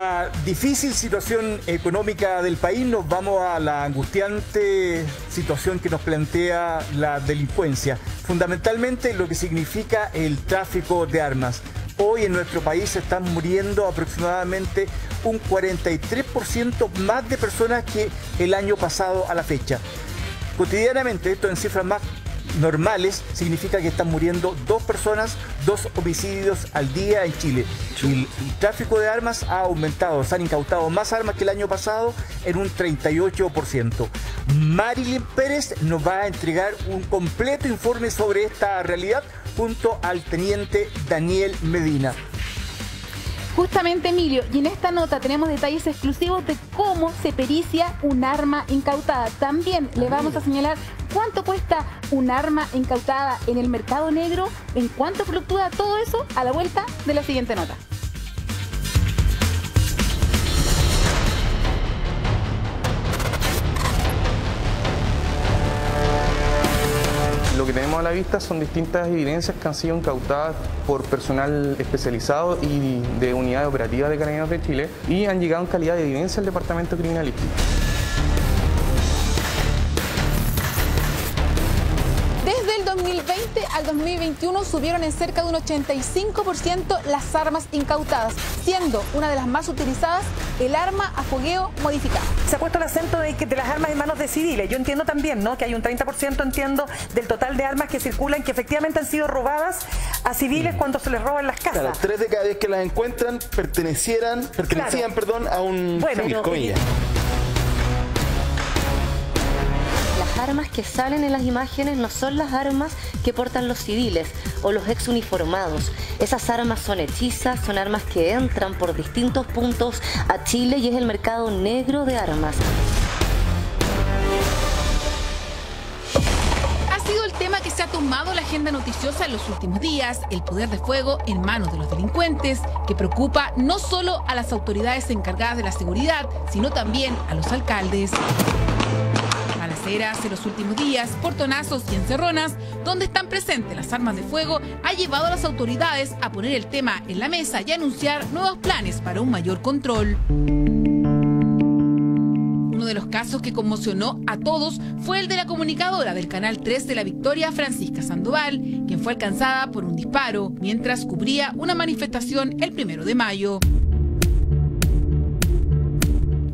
La difícil situación económica del país nos vamos a la angustiante situación que nos plantea la delincuencia, fundamentalmente lo que significa el tráfico de armas. Hoy en nuestro país están muriendo aproximadamente un 43% más de personas que el año pasado a la fecha. Cotidianamente, esto en cifras más normales, significa que están muriendo 2 personas, 2 homicidios al día en Chile. Y el tráfico de armas ha aumentado, se han incautado más armas que el año pasado en un 38%. Marilyn Pérez nos va a entregar un completo informe sobre esta realidad junto al teniente Daniel Medina. Justamente, Emilio, y en esta nota tenemos detalles exclusivos de cómo se pericia un arma incautada. También le vamos a señalar cuánto cuesta un arma incautada en el mercado negro, en cuánto fluctúa todo eso a la vuelta de la siguiente nota. Lo que tenemos a la vista son distintas evidencias que han sido incautadas por personal especializado y de unidades operativas de Carabineros de Chile y han llegado en calidad de evidencia al Departamento Criminalístico. Desde el 2020 al 2021 subieron en cerca de un 85% las armas incautadas, siendo una de las más utilizadas el arma a fogueo modificada. Se ha puesto el acento de las armas en manos de civiles. Yo entiendo también, ¿no?, que hay un 30%, entiendo, del total de armas que circulan que efectivamente han sido robadas a civiles cuando se les roban las casas. Claro, 3 de cada 10 que las encuentran pertenecían, claro, a un civil, comillas. Las armas que salen en las imágenes no son las armas que portan los civiles o los exuniformados. Esas armas son hechizas, son armas que entran por distintos puntos a Chile y es el mercado negro de armas. Ha sido el tema que se ha tomado la agenda noticiosa en los últimos días, el poder de fuego en manos de los delincuentes, que preocupa no solo a las autoridades encargadas de la seguridad, sino también a los alcaldes. En los últimos días, portonazos y encerronas, donde están presentes las armas de fuego, ha llevado a las autoridades a poner el tema en la mesa y anunciar nuevos planes para un mayor control. Uno de los casos que conmocionó a todos fue el de la comunicadora del Canal 3 de La Victoria, Francisca Sandoval, quien fue alcanzada por un disparo mientras cubría una manifestación el 1 de mayo.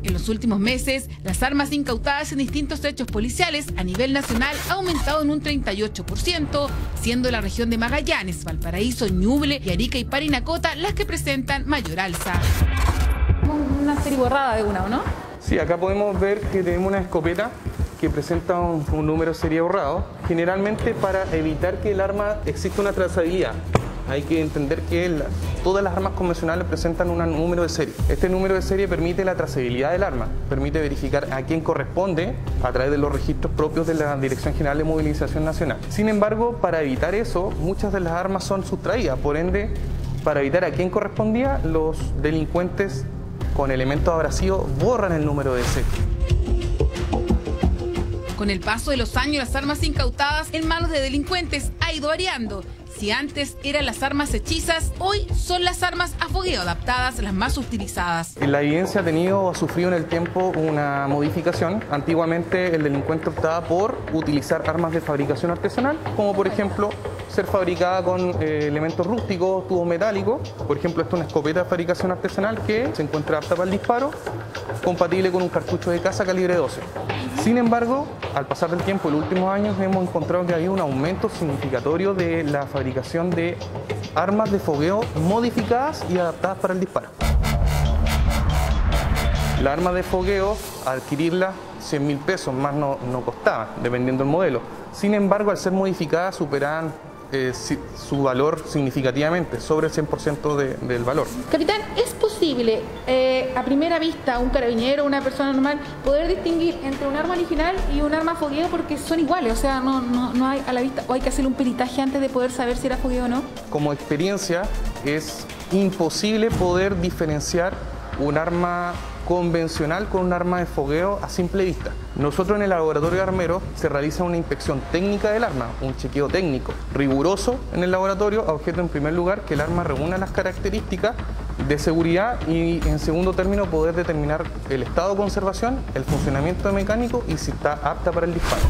En los últimos meses, las armas incautadas en distintos hechos policiales a nivel nacional ha aumentado en un 38%, siendo la región de Magallanes, Valparaíso, Ñuble y Arica y Parinacota las que presentan mayor alza. Una serie borrada de una, ¿o no? Sí, acá podemos ver que tenemos una escopeta que presenta un número de serie borrado, generalmente para evitar que el arma exista una trazabilidad. Hay que entender que todas las armas convencionales presentan un número de serie. Este número de serie permite la trazabilidad del arma, permite verificar a quién corresponde a través de los registros propios de la Dirección General de Movilización Nacional. Sin embargo, para evitar eso, muchas de las armas son sustraídas, por ende, para evitar a quién correspondía, los delincuentes con elementos abrasivos borran el número de serie. Con el paso de los años, las armas incautadas en manos de delincuentes ha ido variando. Si antes eran las armas hechizas, hoy son las armas a fogueo adaptadas las más utilizadas. La evidencia ha sufrido en el tiempo una modificación. Antiguamente el delincuente optaba por utilizar armas de fabricación artesanal, como por ejemplo ser fabricada con elementos rústicos, tubos metálicos. Por ejemplo, esta es una escopeta de fabricación artesanal que se encuentra apta para el disparo, compatible con un cartucho de caza calibre 12. Sin embargo, al pasar del tiempo, en los últimos años hemos encontrado que hay un aumento significatorio de la fabricación de armas de fogueo modificadas y adaptadas para el disparo. La arma de fogueo, adquirirla 100.000 pesos, más no costaba, dependiendo del modelo. Sin embargo, al ser modificadas, superaban su valor significativamente, sobre el 100% del valor. Capitán, ¿es posible a primera vista un carabinero, una persona normal, poder distinguir entre un arma original y un arma fogueo porque son iguales? O sea, no hay a la vista, o hay que hacer un peritaje antes de poder saber si era fogueo o no. Como experiencia, es imposible poder diferenciar un arma convencional con un arma de fogueo a simple vista. Nosotros en el laboratorio de armeros se realiza una inspección técnica del arma, un chequeo técnico riguroso en el laboratorio, a objeto en primer lugar que el arma reúna las características de seguridad y, en segundo término, poder determinar el estado de conservación, el funcionamiento de mecánico y si está apta para el disparo.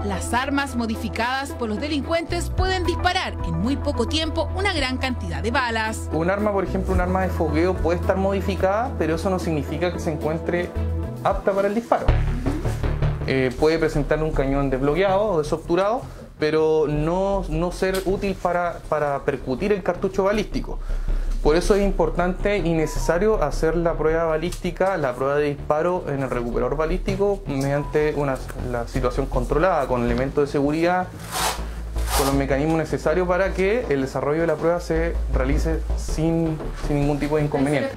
Las armas modificadas por los delincuentes pueden disparar en muy poco tiempo una gran cantidad de balas. Un arma, por ejemplo, un arma de fogueo puede estar modificada, pero eso no significa que se encuentre apta para el disparo. Puede presentar un cañón desbloqueado o desobturado, pero no ser útil para percutir el cartucho balístico. Por eso es importante y necesario hacer la prueba balística, la prueba de disparo en el recuperador balístico mediante la situación controlada, con elementos de seguridad, con los mecanismos necesarios para que el desarrollo de la prueba se realice sin ningún tipo de inconveniente.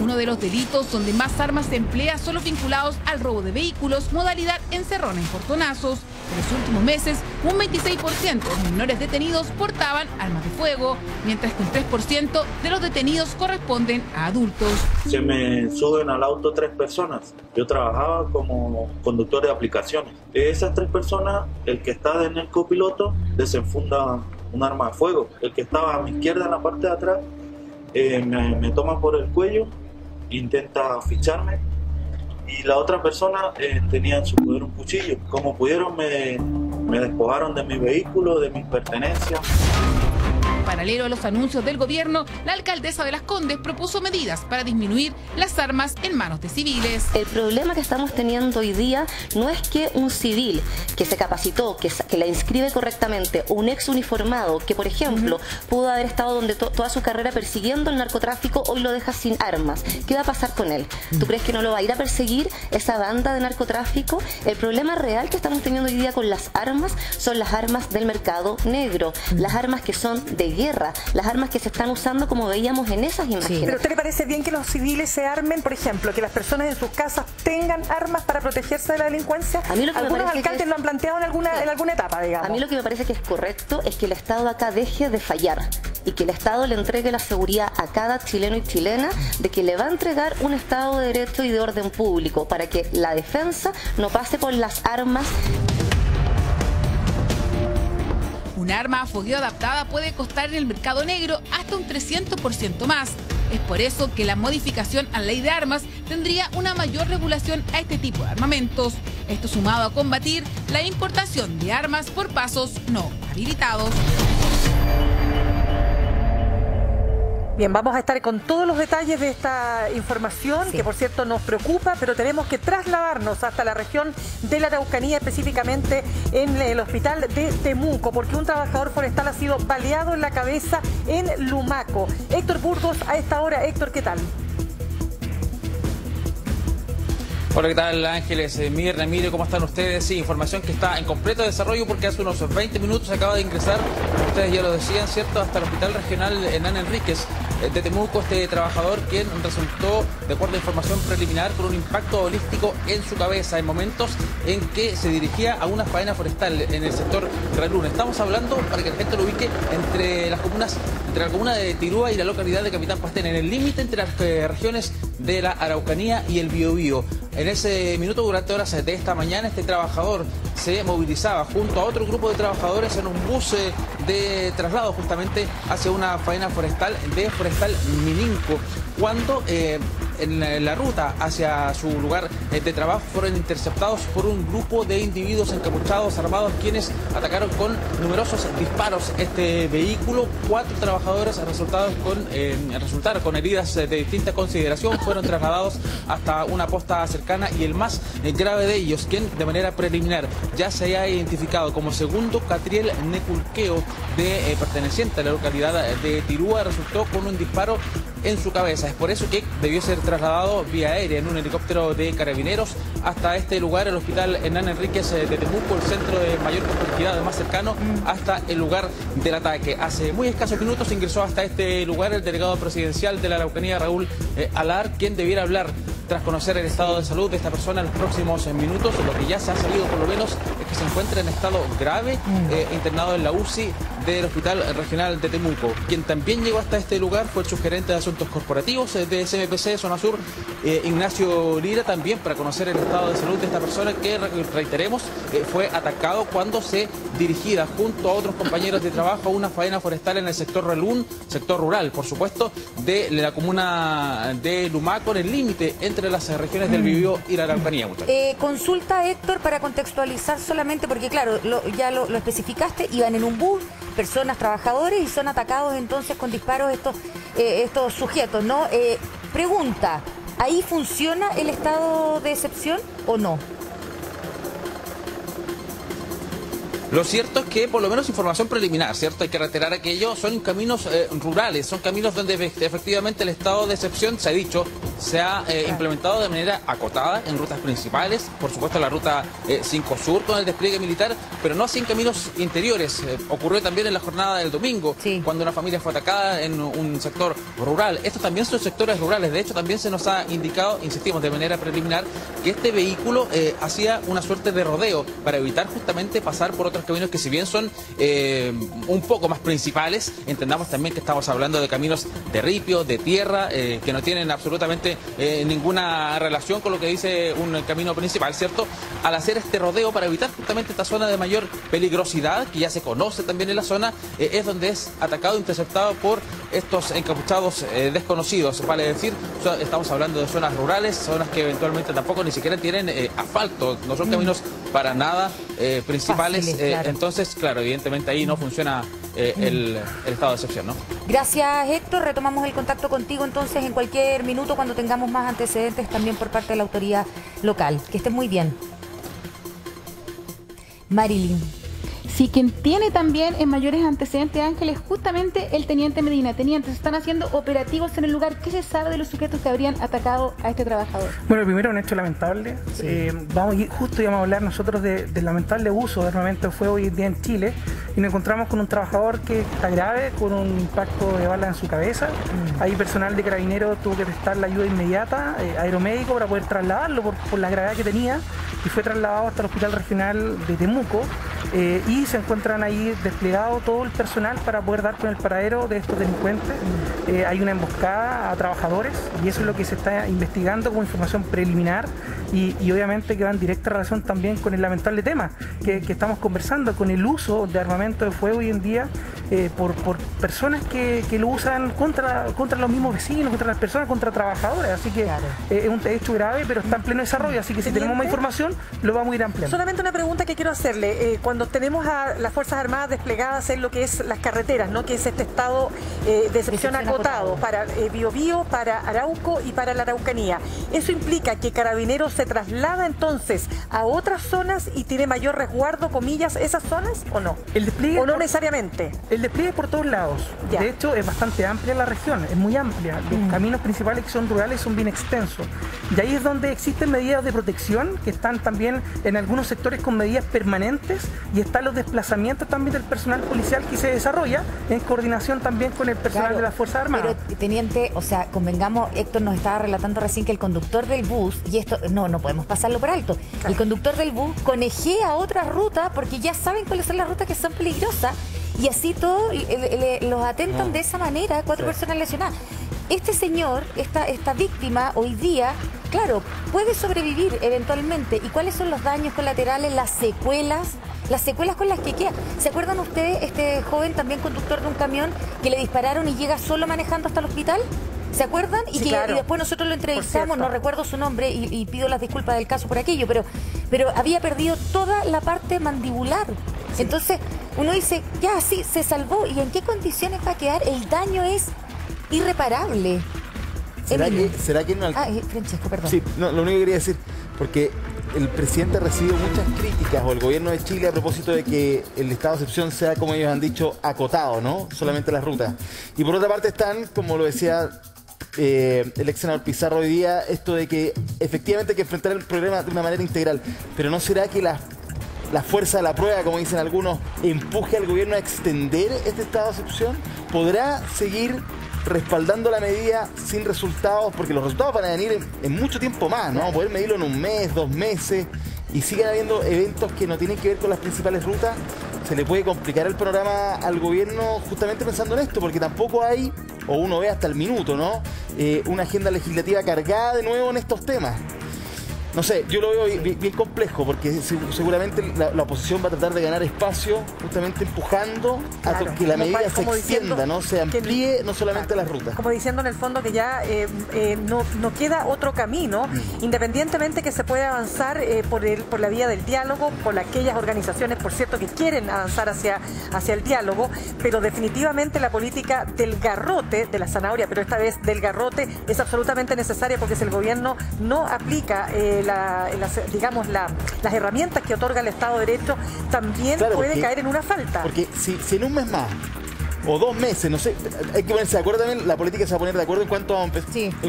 Uno de los delitos donde más armas se emplea son los vinculados al robo de vehículos, modalidad encerrona en portonazos. En los últimos meses, un 26% de los menores detenidos portaban armas de fuego, mientras que un 3% de los detenidos corresponden a adultos. Se me suben al auto 3 personas. Yo trabajaba como conductor de aplicaciones. De esas 3 personas, el que está en el copiloto desenfunda un arma de fuego. El que estaba a mi izquierda en la parte de atrás me toma por el cuello, intenta ficharme, y la otra persona tenía en su poder un cuchillo. Como pudieron me despojaron de mi vehículo, de mis pertenencias. Paralelo a los anuncios del gobierno, la alcaldesa de Las Condes propuso medidas para disminuir las armas en manos de civiles. El problema que estamos teniendo hoy día no es que un civil que se capacitó, que la inscribe correctamente, un ex uniformado que, por ejemplo, pudo haber estado donde toda su carrera persiguiendo el narcotráfico, hoy lo deja sin armas. ¿Qué va a pasar con él? ¿Tú crees que no lo va a ir a perseguir esa banda de narcotráfico? El problema real que estamos teniendo hoy día con las armas son las armas del mercado negro, las armas que son de guerra, las armas que se están usando como veíamos en esas imágenes. ¿Pero a usted le parece bien que los civiles se armen, por ejemplo, que las personas en sus casas tengan armas para protegerse de la delincuencia? A mí lo que algunos alcaldes lo han planteado en alguna etapa, digamos. A mí lo que me parece que es correcto es que el Estado acá deje de fallar y que el Estado le entregue la seguridad a cada chileno y chilena de que le va a entregar un Estado de derecho y de orden público para que la defensa no pase por las armas. Un arma a fogueo adaptada puede costar en el mercado negro hasta un 300% más. Es por eso que la modificación a la ley de armas tendría una mayor regulación a este tipo de armamentos. Esto sumado a combatir la importación de armas por pasos no habilitados. Bien, vamos a estar con todos los detalles de esta información, que por cierto nos preocupa, pero tenemos que trasladarnos hasta la región de la Araucanía, específicamente en el hospital de Temuco, porque un trabajador forestal ha sido baleado en la cabeza en Lumaco. Héctor Burgos, a esta hora. Héctor, ¿qué tal? Hola, ¿qué tal, Ángeles? Mirna, Emilio, ¿cómo están ustedes? Sí, información que está en completo desarrollo porque hace unos 20 minutos acaba de ingresar, ustedes ya lo decían, ¿cierto?, hasta el Hospital Regional Hernán Enríquez de Temuco, este trabajador quien resultó, de acuerdo a información preliminar, con un impacto balístico en su cabeza en momentos en que se dirigía a una faena forestal en el sector Ralún. Estamos hablando, para que la gente lo ubique, entre la comuna de Tirúa y la localidad de Capitán Pastén, en el límite entre las regiones de la Araucanía y el Biobío. En ese minuto, durante horas de esta mañana, este trabajador se movilizaba junto a otro grupo de trabajadores en un bus de traslado justamente hacia una faena forestal de Forestal Mininco, cuando en la ruta hacia su lugar de trabajo fueron interceptados por un grupo de individuos encapuchados armados quienes atacaron con numerosos disparos este vehículo. 4 trabajadores resultaron con heridas de distinta consideración, fueron trasladados hasta una posta cercana y el más grave de ellos, quien de manera preliminar ya se ha identificado como Segundo Catriel Neculqueo, perteneciente a la localidad de Tirúa, resultó con un disparo en su cabeza. Es por eso que debió ser trasladado vía aérea en un helicóptero de carabineros hasta este lugar, el Hospital Hernán Enríquez de Temuco, el centro de mayor complejidad, más cercano hasta el lugar del ataque. Hace muy escasos minutos ingresó hasta este lugar el delegado presidencial de la Araucanía, Raúl Alar, quien debiera hablar tras conocer el estado de salud de esta persona en los próximos minutos. Lo que ya se ha sabido por lo menos es que se encuentra en estado grave, internado en la UCI del Hospital Regional de Temuco. Quien también llegó hasta este lugar fue el subgerente de Asuntos Corporativos de SMPC Zona Sur, Ignacio Lira, también para conocer el estado de salud de esta persona que, reiteremos, fue atacado cuando se dirigía junto a otros compañeros de trabajo a una faena forestal en el sector Relún, sector rural, por supuesto, de la comuna de Lumaco, en el límite entre las regiones del Biobío y la Araucanía. Consulta, Héctor, para contextualizar solamente, porque claro, ya lo especificaste, iban en un bus, personas, trabajadores, y son atacados entonces con disparos estos sujetos, ¿no? Pregunta, ¿ahí funciona el estado de excepción o no? Lo cierto es que, por lo menos información preliminar, ¿cierto? Hay que reiterar aquello, son caminos rurales, son caminos donde efectivamente el estado de excepción, se ha dicho, se ha implementado de manera acotada en rutas principales, por supuesto la ruta 5 Sur con el despliegue militar, pero no así en caminos interiores. Ocurrió también en la jornada del domingo, cuando una familia fue atacada en un sector rural. Estos también son sectores rurales, de hecho también se nos ha indicado, insistimos, de manera preliminar, que este vehículo hacía una suerte de rodeo para evitar justamente pasar por otros caminos que, si bien son un poco más principales, entendamos también que estamos hablando de caminos de ripio, de tierra, que no tienen absolutamente ninguna relación con lo que dice un camino principal, ¿cierto? Al hacer este rodeo para evitar justamente esta zona de mayor peligrosidad, que ya se conoce también en la zona, es donde es atacado e interceptado por estos encapuchados desconocidos. Vale decir, estamos hablando de zonas rurales, zonas que eventualmente tampoco ni siquiera tienen asfalto, no son caminos para nada principales. Fáciles, claro. Entonces, claro, evidentemente ahí no funciona el estado de excepción, ¿no? Gracias, Héctor. Retomamos el contacto contigo entonces en cualquier minuto cuando tengamos más antecedentes también por parte de la autoridad local. Que estés muy bien. Marilyn. Sí, quien tiene también en mayores antecedentes, Ángeles, justamente el teniente Medina. Teniente, se están haciendo operativos en el lugar. ¿Qué se sabe de los sujetos que habrían atacado a este trabajador? Bueno, primero un hecho lamentable. Sí. Justo íbamos a hablar nosotros del lamentable uso de armamento de fuego hoy en día en Chile, y nos encontramos con un trabajador que está grave, con un impacto de bala en su cabeza. Ahí personal de Carabineros tuvo que prestar la ayuda inmediata, aeromédico, para poder trasladarlo por la gravedad que tenía, y fue trasladado hasta el Hospital Regional de Temuco, y se encuentran ahí desplegado todo el personal para poder dar con el paradero de estos delincuentes. Hay una emboscada a trabajadores, y eso es lo que se está investigando como información preliminar, y obviamente que va en directa relación también con el lamentable tema que estamos conversando, con el uso de armamento de fuego hoy en día por personas que lo usan contra los mismos vecinos, contra las personas, contra trabajadores. Así que es un hecho grave, pero está en pleno desarrollo, así que si tenemos más información lo vamos a ir ampliando. Solamente una pregunta que quiero hacerle. Cuando tenemos a las Fuerzas Armadas desplegadas en lo que es las carreteras, ¿no?, que es este estado de excepción acotado para Biobío, para Arauco y para la Araucanía, ¿eso implica que Carabineros se traslada entonces a otras zonas y tiene mayor resguardo, comillas, esas zonas, o no? El despliegue ¿o no necesariamente? El despliegue por todos lados. Ya. De hecho, es bastante amplia la región, es muy amplia. Los caminos principales que son rurales son bien extensos. Y ahí es donde existen medidas de protección, que están también en algunos sectores con medidas permanentes, y están los desplazamientos también del personal policial que se desarrolla en coordinación también con el personal de las Fuerzas Armadas. Pero, teniente, o sea, convengamos, Héctor nos estaba relatando recién que el conductor del bus, y esto no podemos pasarlo por alto, el conductor del bus conejea otra ruta porque ya saben cuáles son las rutas que son peligrosas, y así todos los atentan de esa manera, 4 personas lesionadas. Este señor, esta víctima hoy día, claro, puede sobrevivir eventualmente. ¿Y cuáles son los daños colaterales, las secuelas con las que queda? ¿Se acuerdan ustedes, este joven también conductor de un camión que le dispararon y llega solo manejando hasta el hospital? ¿Se acuerdan? Y, sí, y claro. después nosotros lo entrevistamos, no recuerdo su nombre y pido las disculpas del caso por aquello, pero había perdido toda la parte mandibular. Sí. Entonces uno dice, ya sí, se salvó. ¿Y en qué condiciones va a quedar? El daño es irreparable. ¿Será que no Francesco, perdón. Sí, no, lo único que quería decir, porque el presidente ha recibido muchas críticas, o el gobierno de Chile, a propósito de que el estado de excepción sea, como ellos han dicho, acotado, ¿no? Solamente las rutas. Y por otra parte están, como lo decía el ex senador Pizarro hoy día, esto de que efectivamente hay que enfrentar el problema de una manera integral. Pero ¿no será que la fuerza de la prueba, como dicen algunos, empuje al gobierno a extender este estado de excepción? ¿Podrá seguir respaldando la medida sin resultados? Porque los resultados van a venir en mucho tiempo más, ¿no? Vamos a poder medirlo en un mes, 2 meses, y siguen habiendo eventos que no tienen que ver con las principales rutas. se le puede complicar el panorama al gobierno justamente pensando en esto, porque tampoco hay, o uno ve hasta el minuto, ¿no? Una agenda legislativa cargada de nuevo en estos temas. No sé, yo lo veo bien complejo, porque seguramente la oposición va a tratar de ganar espacio justamente empujando a que la medida se extienda, ¿no? Se amplíe no solamente las rutas. Como diciendo en el fondo que ya no queda otro camino, independientemente que se pueda avanzar por la vía del diálogo, por aquellas organizaciones, por cierto, que quieren avanzar hacia el diálogo, pero definitivamente la política del garrote, de la zanahoria, pero esta vez del garrote, es absolutamente necesaria, porque si el gobierno no aplica las herramientas que otorga el Estado de Derecho, también puede caer en una falta. Porque si en un mes más o 2 meses, no sé, hay que ponerse de acuerdo también, la política se va a poner de acuerdo en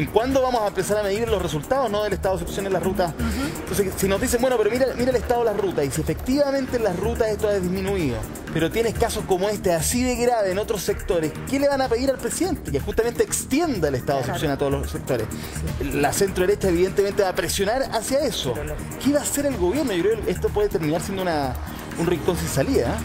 cuándo vamos a empezar a medir los resultados, ¿no?, del estado de excepción en las rutas. Entonces, si nos dicen, bueno, pero mira el estado de las rutas, y si efectivamente en las rutas esto ha disminuido, pero tienes casos como este así de grave en otros sectores, ¿qué le van a pedir al presidente? Que justamente extienda el estado de excepción a todos los sectores. La centro derecha evidentemente va a presionar hacia eso. ¿Qué va a hacer el gobierno? Yo creo que esto puede terminar siendo un rincón sin salida.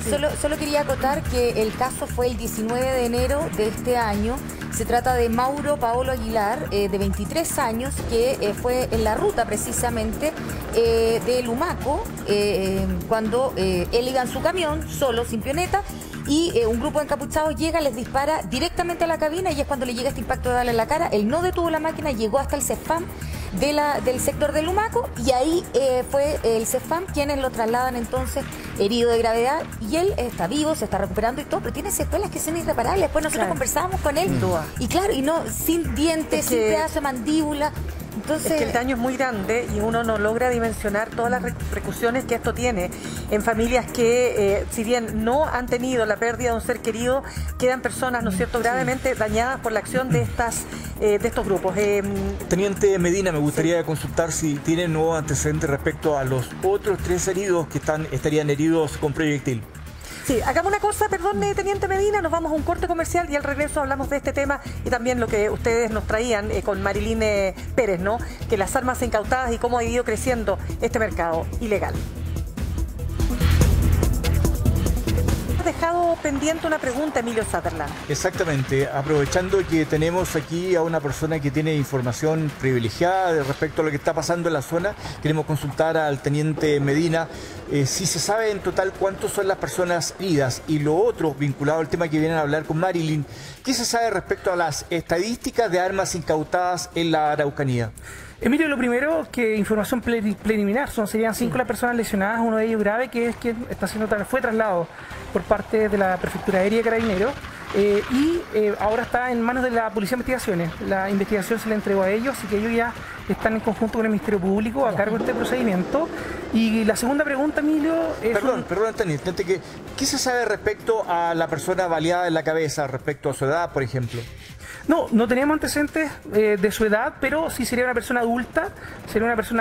Solo quería acotar que el caso fue el 19 de enero de este año. Se trata de Mauro Paolo Aguilar, de 23 años, que fue en la ruta precisamente de Lumaco, cuando él iba en su camión, solo, sin pioneta, y un grupo de encapuchados llega, les dispara directamente a la cabina, y es cuando le llega este impacto de bala en la cara. Él no detuvo la máquina, llegó hasta el CEFAM del sector de Lumaco, y ahí fue el CEFAM quienes lo trasladan entonces herido de gravedad, y él está vivo, se está recuperando y todo, pero tiene secuelas que son irreparables. Después nosotros conversábamos con él, y claro, y no, sin dientes, sin pedazo de mandíbula. Entonces, es que el daño es muy grande y uno no logra dimensionar todas las repercusiones que esto tiene en familias que, si bien no han tenido la pérdida de un ser querido, quedan personas, ¿no es cierto?, gravemente dañadas por la acción de estos grupos. Teniente Medina, me gustaría consultar si tiene nuevos antecedentes respecto a los otros 3 heridos que estarían heridos con proyectil. Sí, hagamos una cosa, perdón, Teniente Medina, nos vamos a un corte comercial y al regreso hablamos de este tema y también lo que ustedes nos traían con Marilyn Pérez, ¿no?, que las armas incautadas y cómo ha ido creciendo este mercado ilegal. Dejado pendiente una pregunta, Emilio Sutherland. Exactamente, aprovechando que tenemos aquí a una persona que tiene información privilegiada respecto a lo que está pasando en la zona, queremos consultar al Teniente Medina si se sabe en total cuántos son las personas heridas, y lo otro vinculado al tema que vienen a hablar con Marilyn, ¿qué se sabe respecto a las estadísticas de armas incautadas en la Araucanía? Emilio, lo primero, que información preliminar, serían 5 las personas lesionadas, uno de ellos grave, que es quien fue trasladado por parte de la Prefectura Aérea de Carabineros, y ahora está en manos de la Policía de Investigaciones. La investigación se le entregó a ellos, así que ellos ya están en conjunto con el Ministerio Público a cargo de este procedimiento. Y la segunda pregunta, Emilio, es... Perdón, Teniente, ¿qué se sabe respecto a la persona baleada en la cabeza, respecto a su edad, por ejemplo? No teníamos antecedentes de su edad, pero sí sería una persona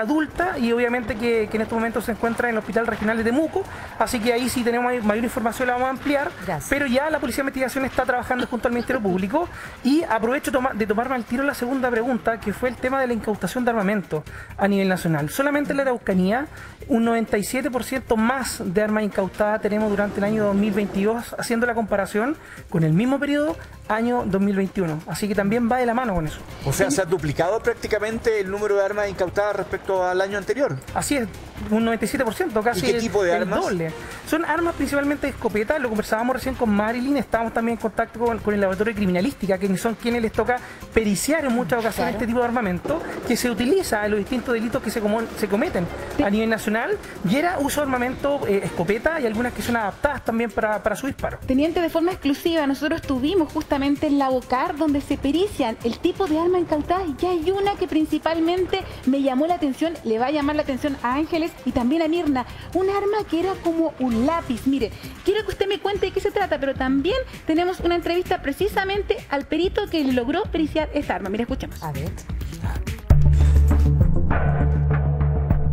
adulta, y obviamente que en estos momentos se encuentra en el Hospital Regional de Temuco, así que ahí sí tenemos mayor información, la vamos a ampliar. Gracias. Pero ya la Policía de Investigación está trabajando junto al Ministerio Público, y aprovecho de tomarme al tiro la segunda pregunta, que fue el tema de la incautación de armamento a nivel nacional. Solamente en la Araucanía, un 97% más de armas incautadas tenemos durante el año 2022, haciendo la comparación con el mismo periodo, año 2021. Así que también va de la mano con eso. O sea, ¿se ha duplicado prácticamente el número de armas incautadas respecto al año anterior? Así es, un 97%, casi. ¿Y qué tipo de armas? Doble. Son armas principalmente de escopeta, lo conversábamos recién con Marilyn, estábamos también en contacto con el laboratorio de criminalística, que son quienes les toca periciar en muchas ocasiones este tipo de armamento, que se utiliza en los distintos delitos que se cometen a nivel nacional, y era uso de armamento escopeta, y algunas que son adaptadas también para su disparo. Teniente, de forma exclusiva, nosotros estuvimos justamente en la Bocar, donde se perician el tipo de arma incautada, y hay una que principalmente me llamó la atención, le va a llamar la atención a Ángeles y también a Mirna, un arma que era como un lápiz. Mire, quiero que usted me cuente de qué se trata, pero también tenemos una entrevista precisamente al perito que le logró periciar esta arma. Mira, escuchemos. A ver.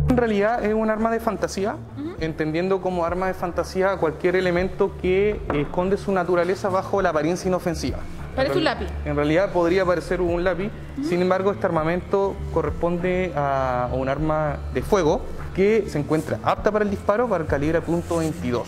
En realidad es un arma de fantasía, entendiendo como arma de fantasía cualquier elemento que esconde su naturaleza bajo la apariencia inofensiva. Parece un lápiz. En realidad podría parecer un lápiz, sin embargo este armamento corresponde a un arma de fuego que se encuentra apta para el disparo para el calibre .22.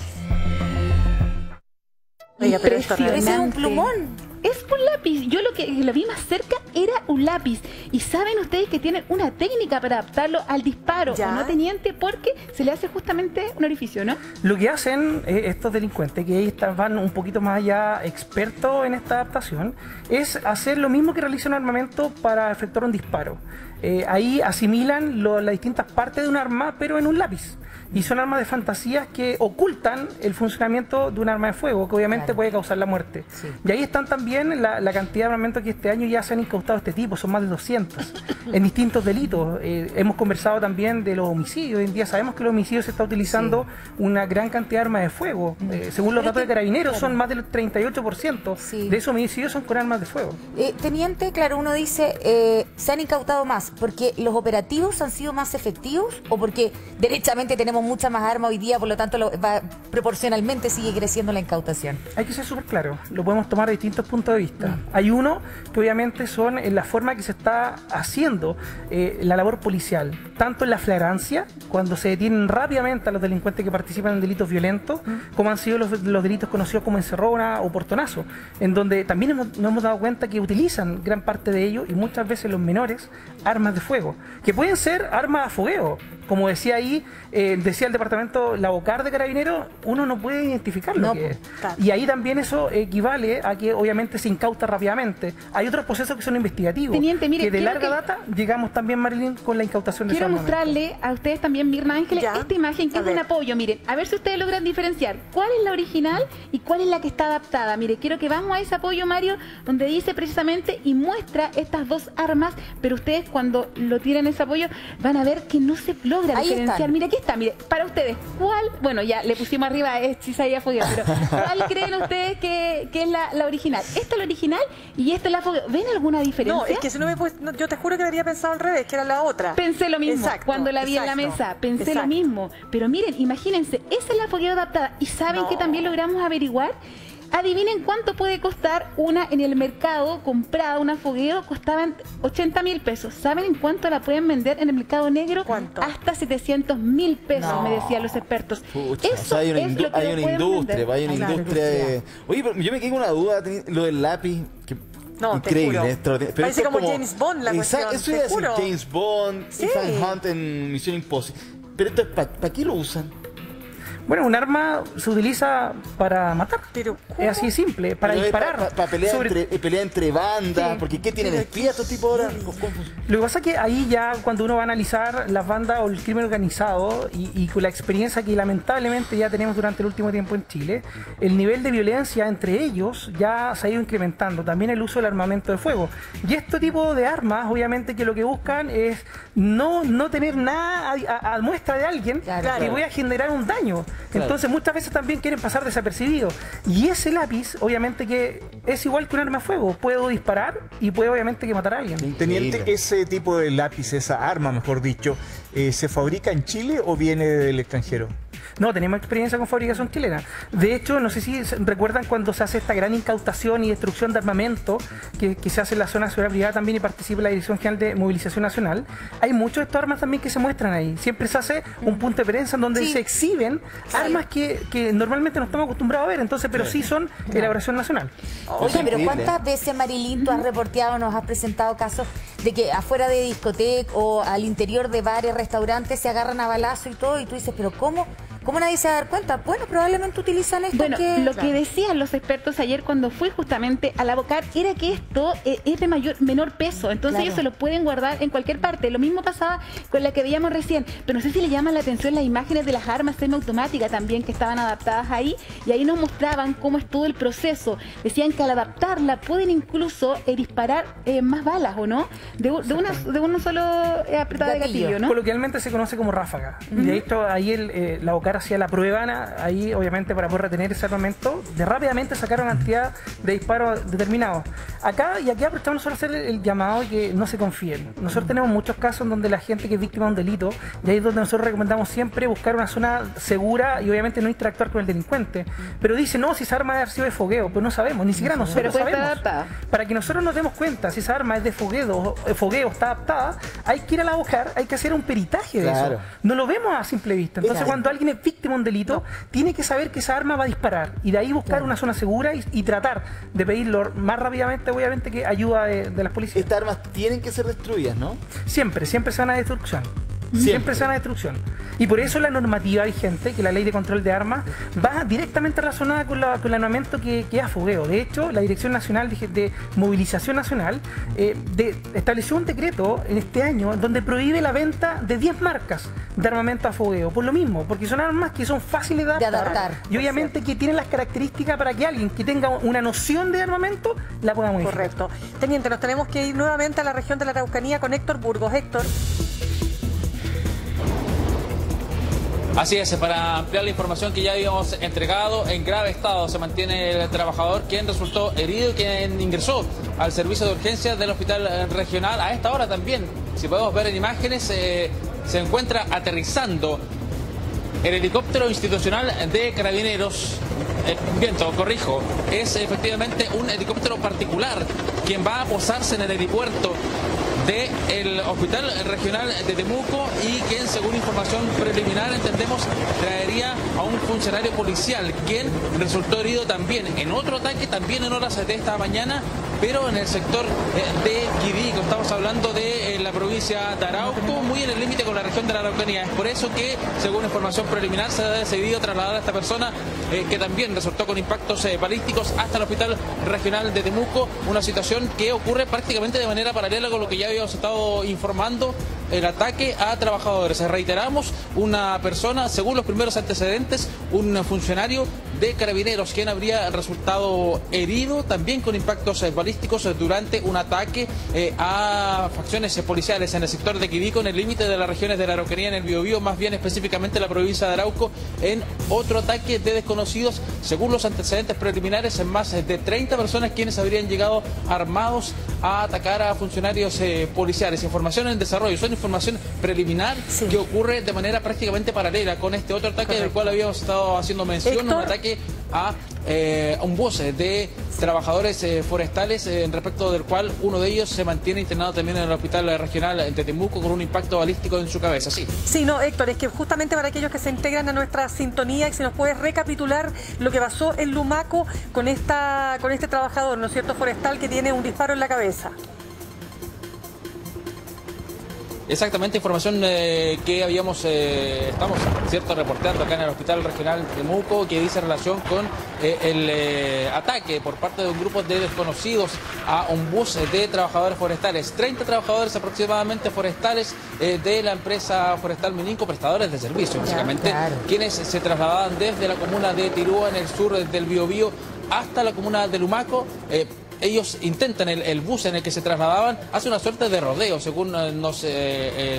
Oiga, pero esto Ese es un plumón. Es un lápiz. Yo lo que lo vi más cerca era un lápiz. Y saben ustedes que tienen una técnica para adaptarlo al disparo, ¿o no, teniente? Porque se le hace justamente un orificio, ¿no? Lo que hacen estos delincuentes, que ahí van un poquito más allá, expertos en esta adaptación, es hacer lo mismo que realiza un armamento para efectuar un disparo. Ahí asimilan las distintas partes de un arma, pero en un lápiz. Y son armas de fantasías que ocultan el funcionamiento de un arma de fuego, que obviamente puede causar la muerte. Sí. Y ahí están también la cantidad de armamentos que este año ya se han incautado este tipo, son más de 200, en distintos delitos. Hemos conversado también de los homicidios. Hoy en día sabemos que los homicidios se está utilizando una gran cantidad de armas de fuego. Según los datos de Carabineros, son más del 38% de esos homicidios son con armas de fuego. Teniente, claro, uno dice, se han incautado más porque los operativos han sido más efectivos o porque derechamente tenemos mucha más arma hoy día, por lo tanto proporcionalmente sigue creciendo la incautación. Hay que ser súper claro, lo podemos tomar de distintos puntos de vista. Hay uno que obviamente son en la forma que se está haciendo la labor policial, tanto en la flagrancia, cuando se detienen rápidamente a los delincuentes que participan en delitos violentos, como han sido los delitos conocidos como encerrona o portonazo, en donde también nos hemos dado cuenta que utilizan gran parte de ellos, y muchas veces los menores, armas de fuego, que pueden ser armas a fogueo. Como decía ahí, decía el departamento La Bocar de Carabineros, uno no puede identificar lo que es. Claro. Y ahí también eso equivale a que obviamente se incauta rápidamente. Hay otros procesos que son investigativos, Teniente, mire, que de larga data llegamos también, Marilyn, con la incautación de ese armamento. Quiero mostrarle a ustedes también, Mirna Ángeles, esta imagen que es un apoyo. Miren, a ver si ustedes logran diferenciar cuál es la original y cuál es la que está adaptada. Mire, quiero que vamos a ese apoyo, Mario, donde dice precisamente y muestra estas dos armas, pero ustedes cuando lo tiran ese apoyo van a ver que no se logra diferenciar. Mire, aquí está, mire, para ustedes, ¿cuál? Bueno, ya le pusimos arriba, si sabía fogueo, pero ¿cuál creen ustedes que es la original? Esta es la original y esta es la fogueo. ¿Ven alguna diferencia? No, es que si no me yo te juro que habría pensado al revés, que era la otra. Pensé lo mismo, cuando la vi en la mesa, pensé lo mismo. Pero miren, imagínense, esa es la fogueo adaptada. ¿Y saben que también logramos averiguar? Adivinen cuánto puede costar una en el mercado comprada, una fogueo, costaban 80.000 pesos. ¿Saben en cuánto la pueden vender en el mercado negro? ¿Cuánto? Hasta 700.000 pesos, me decían los expertos. Pucha, eso o sea, hay una industria. Oye, pero yo me quedé con una duda, lo del lápiz, que increíble, pero parece como James Bond la cuestión. Eso iba a decir James Bond, Ethan Hunt en Misión Imposible. Pero esto, ¿para qué lo usan? Bueno, un arma se utiliza para matar. Es así de simple, para disparar. Para pelear entre bandas, porque ¿qué tienen espías estos tipos ahora? Lo que pasa es que ahí ya cuando uno va a analizar las bandas o el crimen organizado y con la experiencia que lamentablemente ya tenemos durante el último tiempo en Chile, el nivel de violencia entre ellos ya se ha ido incrementando. También el uso del armamento de fuego. Y este tipo de armas, obviamente que lo que buscan es no tener nada a muestra de alguien que voy a generar un daño. Entonces muchas veces también quieren pasar desapercibidos. Y ese lápiz, obviamente que es igual que un arma de fuego. Puedo disparar y puede obviamente que matar a alguien. Teniente, ¿ese tipo de lápiz, esa arma mejor dicho, se fabrica en Chile o viene del extranjero? No, tenemos experiencia con fabricación chilena. De hecho, no sé si recuerdan cuando se hace esta gran incautación y destrucción de armamento que se hace en la zona de seguridad privada también y participa la Dirección General de Movilización Nacional. Hay muchas de estas armas también que se muestran ahí. Siempre se hace un punto de prensa en donde se exhiben armas que normalmente no estamos acostumbrados a ver, entonces, pero sí son elaboración nacional. Oye, pero ¿cuántas veces, Marilyn, tú has reporteado, nos has presentado casos de que afuera de discoteca o al interior de bares, restaurantes se agarran a balazo y todo, y tú dices, pero ¿cómo nadie se va a dar cuenta? Bueno, probablemente utilizan esto. Bueno, lo que decían los expertos ayer cuando fui justamente a La Bocar era que esto es de menor peso, entonces ellos se lo pueden guardar en cualquier parte. Lo mismo pasaba con la que veíamos recién, pero no sé si le llaman la atención las imágenes de las armas semiautomáticas también que estaban adaptadas ahí, y ahí nos mostraban cómo es todo el proceso. Decían que al adaptarla pueden incluso disparar más balas, ¿o no? De una solo apretada de gatillo, ¿no? Coloquialmente se conoce como ráfaga. Y de hecho ahí La Bocar hacia la prueba, ahí obviamente para poder retener ese armamento, de rápidamente sacar una cantidad de disparos determinados. Aquí aprovechamos nosotros hacer el llamado y que no se confíen. Nosotros tenemos muchos casos en donde la gente que es víctima de un delito, y ahí es donde nosotros recomendamos siempre buscar una zona segura y obviamente no interactuar con el delincuente. Pero dice, no, si esa arma debe haber sido de fogueo, pues no sabemos, ni siquiera nosotros sabemos. Para que nosotros nos demos cuenta si esa arma es de fogueo, está adaptada, hay que ir a La Bocar, hay que hacer un peritaje de eso. No lo vemos a simple vista. Entonces cuando alguien es víctima de un delito, tiene que saber que esa arma va a disparar y de ahí buscar una zona segura y tratar de pedirlo más rápidamente, obviamente, que ayuda de las policías. Estas armas tienen que ser destruidas, ¿no? Siempre se van a destrucción. Siempre se van a destrucción. Y por eso la normativa vigente, que la ley de control de armas, va directamente relacionada con el armamento que es a fogueo. De hecho, la Dirección Nacional de Movilización Nacional estableció un decreto en este año donde prohíbe la venta de 10 marcas de armamento a fogueo. Por lo mismo, porque son armas que son fáciles de adaptar. Y obviamente que tienen las características para que alguien que tenga una noción de armamento la pueda modificar. Correcto. Teniente, nos tenemos que ir nuevamente a la región de la Araucanía con Héctor Burgos. Héctor. Así es, para ampliar la información que ya habíamos entregado, en grave estado se mantiene el trabajador quien resultó herido y quien ingresó al servicio de urgencia del hospital regional. A esta hora también, si podemos ver en imágenes, se encuentra aterrizando el helicóptero institucional de Carabineros. Corrijo, es efectivamente un helicóptero particular quien va a posarse en el aeropuerto del Hospital Regional de Temuco y quien, según información preliminar, entendemos, traería a un funcionario policial quien resultó herido también en otro ataque, también en horas de esta mañana, pero en el sector de Quidico. Estamos hablando de la provincia de Arauco, muy en el límite con la región de la Araucanía. Es por eso que, según información preliminar, se ha decidido trasladar a esta persona que también resultó con impactos balísticos hasta el Hospital Regional de Temuco, una situación que ocurre prácticamente de manera paralela con lo que ya habíamos estado informando, el ataque a trabajadores. Reiteramos, una persona, según los primeros antecedentes, un funcionario de Carabineros, quien habría resultado herido también con impactos balísticos durante un ataque a facciones policiales en el sector de Quidico, en el límite de las regiones de la Araucanía, en el Biobío, más bien específicamente en la provincia de Arauco, en otro ataque de desconocidos. Según los antecedentes preliminares, en más de 30 personas quienes habrían llegado armados a atacar a funcionarios policiales. Información en desarrollo, son información preliminar que ocurre de manera prácticamente paralela con este otro ataque del cual habíamos estado haciendo mención, un ataque a un bus de trabajadores forestales, respecto del cual uno de ellos se mantiene internado también en el hospital regional de Temuco con un impacto balístico en su cabeza. Sí, no, Héctor, es que justamente para aquellos que se integran a nuestra sintonía, y si nos puedes recapitular lo que pasó en Lumaco con este trabajador, ¿no es cierto?, forestal, que tiene un disparo en la cabeza. Exactamente, información que estamos reporteando acá en el Hospital Regional de Temuco, que dice relación con el ataque por parte de un grupo de desconocidos a un bus de trabajadores forestales. 30 trabajadores aproximadamente forestales de la empresa forestal Mininco, prestadores de servicio, básicamente, quienes se trasladaban desde la comuna de Tirúa, en el sur del Biobío, hasta la comuna de Lumaco. Ellos intentan, el bus en el que se trasladaban hace una suerte de rodeo, según nos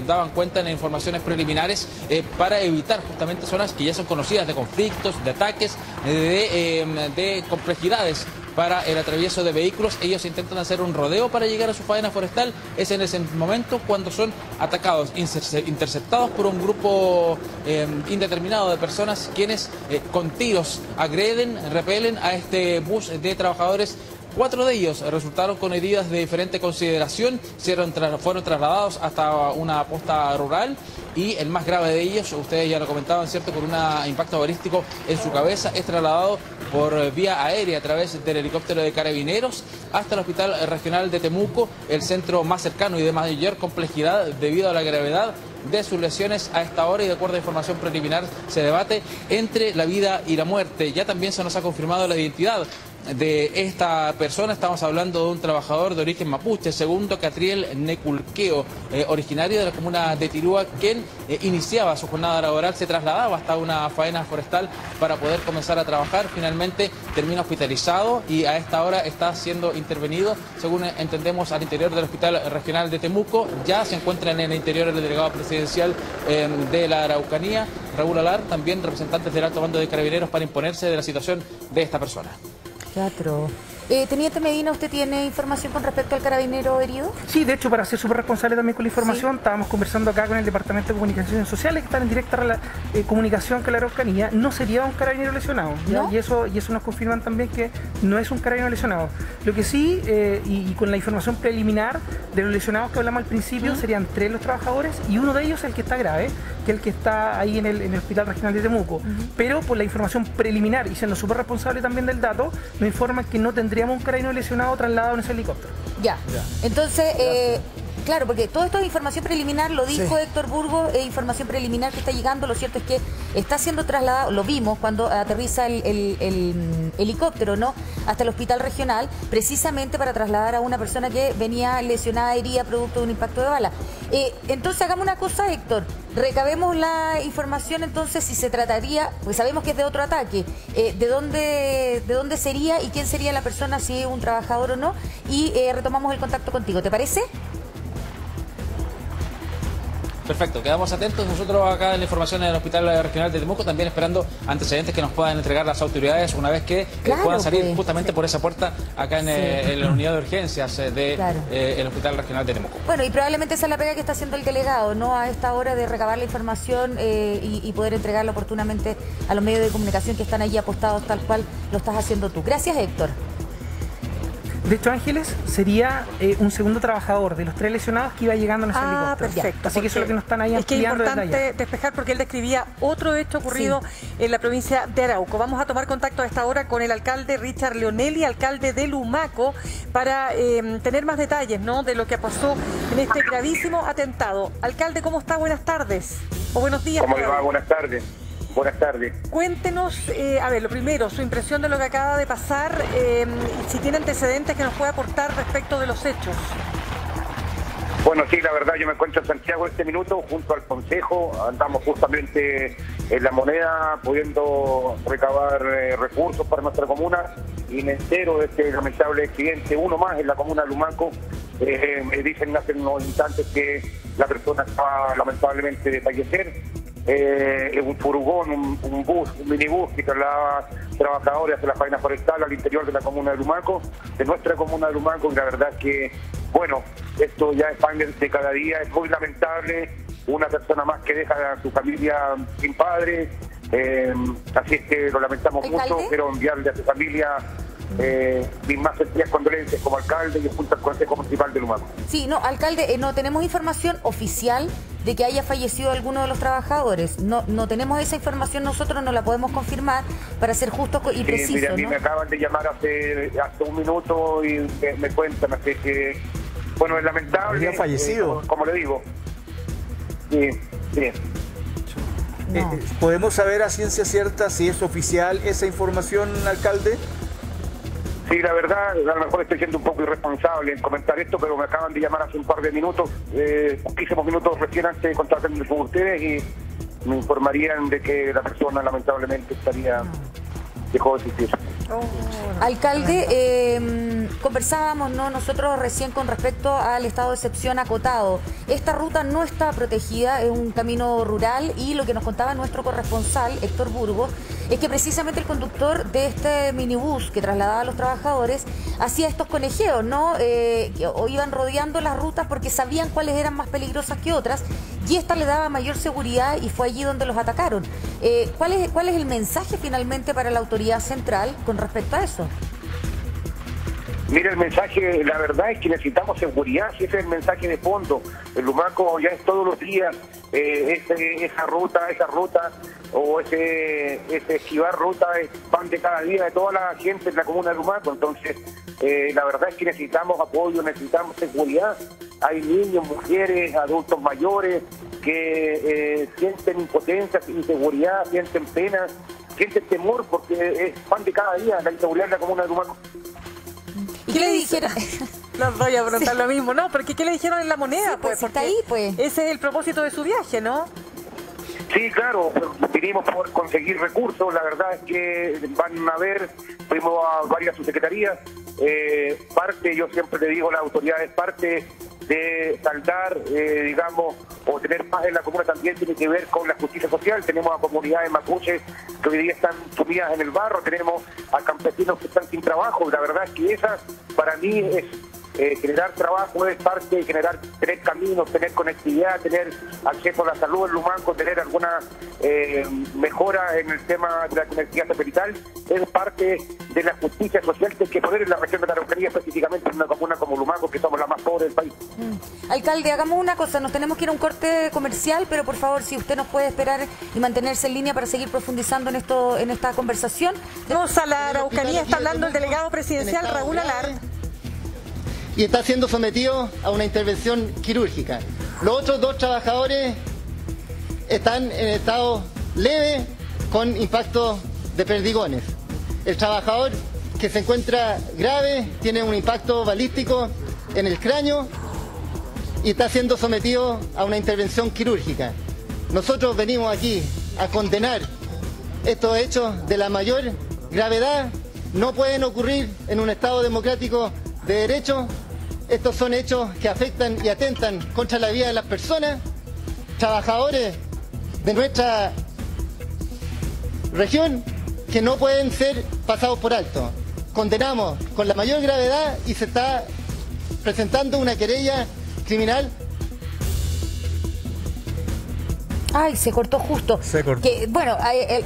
daban cuenta en informaciones preliminares, para evitar justamente zonas que ya son conocidas de conflictos, de ataques, de complejidades para el atravieso de vehículos. Ellos intentan hacer un rodeo para llegar a su faena forestal. Es en ese momento cuando son atacados, interceptados por un grupo indeterminado de personas quienes con tiros agreden, repelen a este bus de trabajadores. 4 de ellos resultaron con heridas de diferente consideración, fueron trasladados hasta una posta rural, y el más grave de ellos, ustedes ya lo comentaban, ¿cierto?, con un impacto balístico en su cabeza, es trasladado por vía aérea a través del helicóptero de Carabineros hasta el Hospital Regional de Temuco, el centro más cercano y de mayor complejidad debido a la gravedad de sus lesiones. A esta hora, y de acuerdo a información preliminar, se debate entre la vida y la muerte. Ya también se nos ha confirmado la identidad de esta persona. Estamos hablando de un trabajador de origen mapuche, Segundo Catriel Neculqueo, originario de la comuna de Tirúa, quien iniciaba su jornada laboral, se trasladaba hasta una faena forestal para poder comenzar a trabajar. Finalmente termina hospitalizado y a esta hora está siendo intervenido, según entendemos, al interior del Hospital Regional de Temuco. Ya se encuentra en el interior el delegado presidencial de la Araucanía, Raúl Alar, también representantes del alto mando de Carabineros, para imponerse de la situación de esta persona. Teatro. Teniente Medina, ¿usted tiene información con respecto al carabinero herido? Sí, de hecho, para ser súper responsable también con la información, estábamos conversando acá con el Departamento de Comunicaciones Sociales, que están en directa comunicación con la Araucanía. No sería un carabinero lesionado, ¿no? Y eso nos confirman también que no es un carabinero lesionado. Lo que sí, y con la información preliminar de los lesionados que hablamos al principio, serían 3 los trabajadores y uno de ellos el que está grave, que es el que está ahí en el Hospital Regional de Temuco. Pero por la información preliminar y siendo súper responsable también del dato, nos informan que no tendríamos un carabinero lesionado trasladado en ese helicóptero. Ya. Entonces, claro, porque todo esto es información preliminar, lo dijo Héctor Burgos, es información preliminar que está llegando. Lo cierto es que está siendo trasladado, lo vimos cuando aterriza el helicóptero, ¿no?, hasta el hospital regional, precisamente para trasladar a una persona que venía lesionada, herida, producto de un impacto de bala. Entonces hagamos una cosa, Héctor, recabemos la información entonces si se trataría, pues sabemos que es de otro ataque, de dónde sería y quién sería la persona, si es un trabajador o no, y retomamos el contacto contigo, ¿te parece? Perfecto, quedamos atentos nosotros acá en la información en el Hospital Regional de Temuco, también esperando antecedentes que nos puedan entregar las autoridades una vez que puedan salir justamente por esa puerta acá en la unidad de urgencias del Hospital Regional de Temuco. Bueno, y probablemente esa es la pega que está haciendo el delegado, ¿no?, a esta hora de recabar la información y poder entregarla oportunamente a los medios de comunicación que están allí apostados tal cual lo estás haciendo tú. Gracias, Héctor. De hecho, Ángeles sería un segundo trabajador de los 3 lesionados que iba llegando en ese helicóptero. Perfecto. Así que eso es lo que nos están ahí ampliando. Es que es importante despejar porque él describía otro hecho ocurrido en la provincia de Arauco. Vamos a tomar contacto a esta hora con el alcalde Richard Leonelli, alcalde de Lumaco, para tener más detalles, ¿no?, de lo que pasó en este gravísimo atentado. Alcalde, ¿cómo está? Buenas tardes. O buenos días. ¿Cómo le va? Buenas tardes. Buenas tardes. Cuéntenos, a ver, lo primero, su impresión de lo que acaba de pasar, si tiene antecedentes que nos pueda aportar respecto de los hechos. Bueno, sí, la verdad, yo me encuentro en Santiago en este minuto, junto al Consejo. Andamos justamente en La Moneda, pudiendo recabar recursos para nuestra comuna, y me entero de este lamentable accidente, uno más en la comuna de Lumaco. Me dicen hace unos instantes que la persona estaba lamentablemente de fallecer. Un furgón, un bus, un minibús que trasladaba trabajadores hacia la faena forestal al interior de la comuna de Lumaco, de nuestra comuna de Lumaco, y la verdad es que, bueno, esto ya es pan de cada día, es muy lamentable, una persona más que deja a su familia sin padre, así es que lo lamentamos mucho, quiero enviarle a su familia mis más sentidas condolencias como alcalde y junto al Consejo Municipal de Lumaco. Sí, no, alcalde, no tenemos información oficial de que haya fallecido alguno de los trabajadores. No tenemos esa información, nosotros no la podemos confirmar para ser justos y precisos. Mira, a mí me acaban de llamar hace un minuto y me cuentan, así que, bueno, es lamentable. ¿Había fallecido? Como le digo. Sí. ¿Podemos saber a ciencia cierta si es oficial esa información, alcalde? Sí, la verdad, a lo mejor estoy siendo un poco irresponsable en comentar esto, pero me acaban de llamar hace un par de minutos, poquísimos minutos recién antes de contactarme con ustedes, y me informarían de que la persona lamentablemente dejó de existir. Alcalde, conversábamos nosotros recién con respecto al estado de excepción acotado. Esta ruta no está protegida, es un camino rural, y lo que nos contaba nuestro corresponsal, Héctor Burgos, es que precisamente el conductor de este minibús que trasladaba a los trabajadores hacía estos conejeos, ¿no? O iban rodeando las rutas porque sabían cuáles eran más peligrosas que otras, y esta le daba mayor seguridad, y fue allí donde los atacaron. ¿Cuál es el mensaje finalmente para la autoridad central con respecto a eso? Mira, el mensaje, la verdad es que necesitamos seguridad, ese es el mensaje de fondo. El Lumaco ya es todos los días, esa ruta, o ese esquivar ruta es pan de cada día de toda la gente en la comuna de Lumaco. Entonces, la verdad es que necesitamos apoyo, necesitamos seguridad. Hay niños, mujeres, adultos mayores que sienten impotencia, inseguridad, sienten pena, sienten temor, porque es pan de cada día la inseguridad en la comuna de Lumaco. ¿Y qué le dijeron? No voy a preguntar lo mismo, ¿no? Porque ¿qué le dijeron en La Moneda? Sí, pues está ahí, pues. Ese es el propósito de su viaje, ¿no? Sí, claro, vinimos por conseguir recursos, la verdad es que van a ver, fuimos a varias subsecretarías, parte, yo siempre le digo a las autoridades, parte de saldar, digamos, o tener paz en la comuna también tiene que ver con la justicia social. Tenemos a comunidades mapuches que hoy día están sumidas en el barro, tenemos a campesinos que están sin trabajo. La verdad es que esa, para mí, es generar trabajo, es parte de tener caminos, tener conectividad, tener acceso a la salud en Lumanco, tener alguna mejora en el tema de la conectividad satelital, es parte de la justicia social que hay que poner en la región de la Araucanía, específicamente en una comuna como Lumanco, que somos la más pobre del país. Alcalde, hagamos una cosa, nos tenemos que ir a un corte comercial, pero por favor, si usted nos puede esperar y mantenerse en línea para seguir profundizando en esta conversación. Vamos a la Araucanía, está hablando el delegado presidencial Raúl Alard. Y está siendo sometido a una intervención quirúrgica. Los otros 2 trabajadores están en estado leve con impacto de perdigones. El trabajador que se encuentra grave tiene un impacto balístico en el cráneo y está siendo sometido a una intervención quirúrgica. Nosotros venimos aquí a condenar estos hechos de la mayor gravedad. No pueden ocurrir en un Estado democrático de derecho. Estos son hechos que afectan y atentan contra la vida de las personas, trabajadores de nuestra región, que no pueden ser pasados por alto. Condenamos con la mayor gravedad y se está presentando una querella criminal. Ay, se cortó justo. Se cortó. Bueno,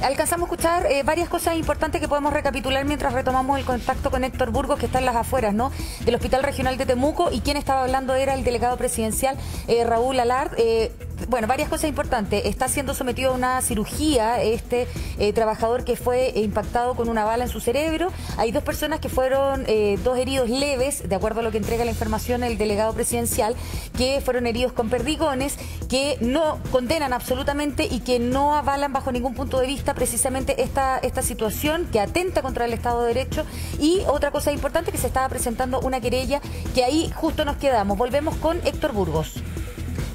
alcanzamos a escuchar varias cosas importantes que podemos recapitular mientras retomamos el contacto con Héctor Burgos, que está en las afueras, ¿no?, del Hospital Regional de Temuco, y quien estaba hablando era el delegado presidencial Raúl Alard. Bueno, varias cosas importantes. Está siendo sometido a una cirugía este trabajador que fue impactado con una bala en su cerebro. Hay 2 personas que fueron 2 heridos leves, de acuerdo a lo que entrega la información el delegado presidencial, que fueron heridos con perdigones, que no condenan absolutamente y que no avalan bajo ningún punto de vista precisamente esta situación que atenta contra el Estado de Derecho. Y otra cosa importante, que se estaba presentando una querella, que ahí justo nos quedamos. Volvemos con Héctor Burgos.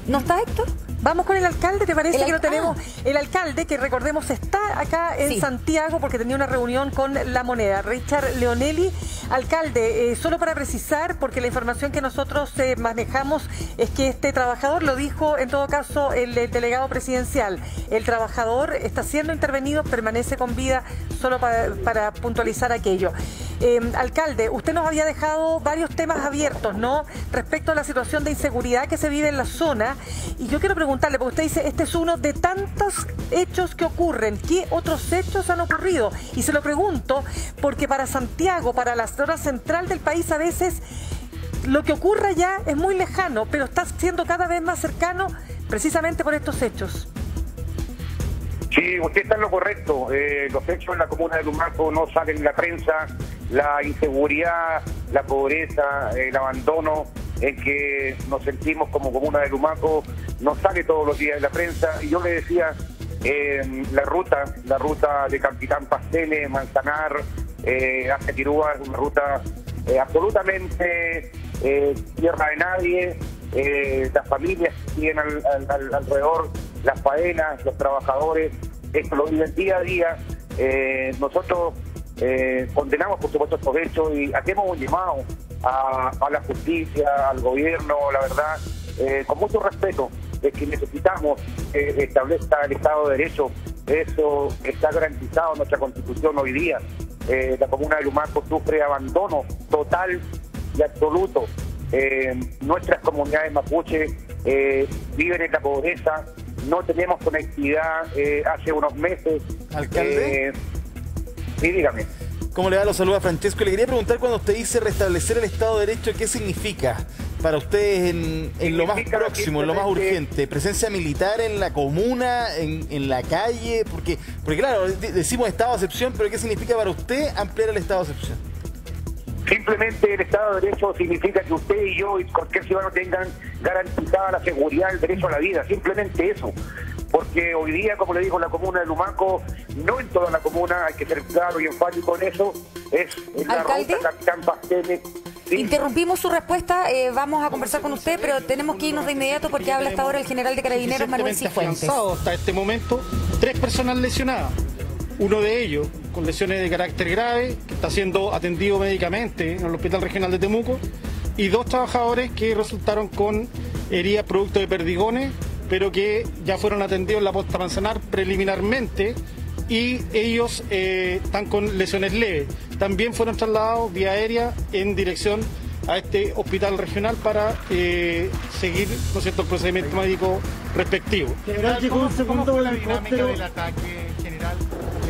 ¿No está Héctor? Vamos con el alcalde, ¿te parece que lo tenemos? El alcalde, que recordemos está acá en Santiago porque tenía una reunión con La Moneda. Richard Leonelli. Alcalde, solo para precisar, porque la información que nosotros manejamos es que este trabajador, lo dijo en todo caso el delegado presidencial, el trabajador está siendo intervenido, permanece con vida, solo para puntualizar aquello. Alcalde, usted nos había dejado varios temas abiertos, ¿no?, respecto a la situación de inseguridad que se vive en la zona, y yo quiero preguntarle, porque usted dice, este es uno de tantos hechos que ocurren, ¿qué otros hechos han ocurrido? Y se lo pregunto porque para Santiago, para la zona central del país, a veces lo que ocurra ya es muy lejano, pero está siendo cada vez más cercano precisamente por estos hechos. Sí, usted está en lo correcto. Los hechos en la comuna de Lumanco no salen en la prensa. La inseguridad, la pobreza, el abandono en que nos sentimos como comuna de Lumanco no sale todos los días en la prensa. Y yo le decía, la ruta de Capitán Pasteles, Manzanar, hacia Quirúa, es una ruta absolutamente tierra de nadie. Las familias que siguen alrededor, las faenas, los trabajadores, esto lo viven día a día. Nosotros condenamos, por supuesto, estos hechos y hacemos un llamado a la justicia, al gobierno, la verdad, con mucho respeto, de que necesitamos establezca el Estado de Derecho. Eso está garantizado en nuestra Constitución hoy día. La comuna de Lumanco sufre abandono total y absoluto. Nuestras comunidades mapuche viven en la pobreza, no tenemos conectividad hace unos meses. Alcalde. Sí, dígame. ¿Cómo le va? Lo saluda Francesco. Le quería preguntar, cuando usted dice restablecer el Estado de Derecho, ¿qué significa para ustedes en lo más próximo, en lo más urgente? ¿Presencia militar en la comuna, en la calle? Porque claro, decimos Estado de excepción, pero ¿qué significa para usted ampliar el Estado de excepción? Simplemente el Estado de Derecho significa que usted y yo y cualquier ciudadano tengan garantizada la seguridad, el derecho a la vida, simplemente eso. Porque hoy día, como le digo, en la comuna de Lumanco, no en toda la comuna, hay que ser claro y enfático en eso, es en la ruta Capitán Pasteles. Sí. Interrumpimos su respuesta, vamos a conversar con usted, pero tenemos que irnos de inmediato porque habla hasta ahora el general de Carabineros, Manuel Cifuentes. Hasta este momento, 3 personas lesionadas. Uno de ellos con lesiones de carácter grave, que está siendo atendido médicamente en el Hospital Regional de Temuco. y 2 trabajadores que resultaron con heridas producto de perdigones, pero que ya fueron atendidos en la posta Manzanar preliminarmente y ellos están con lesiones leves. También fueron trasladados vía aérea en dirección a este hospital regional para seguir, ¿no es cierto?, el procedimiento médico respectivo. General, ¿cómo fue la dinámica del ataque, general?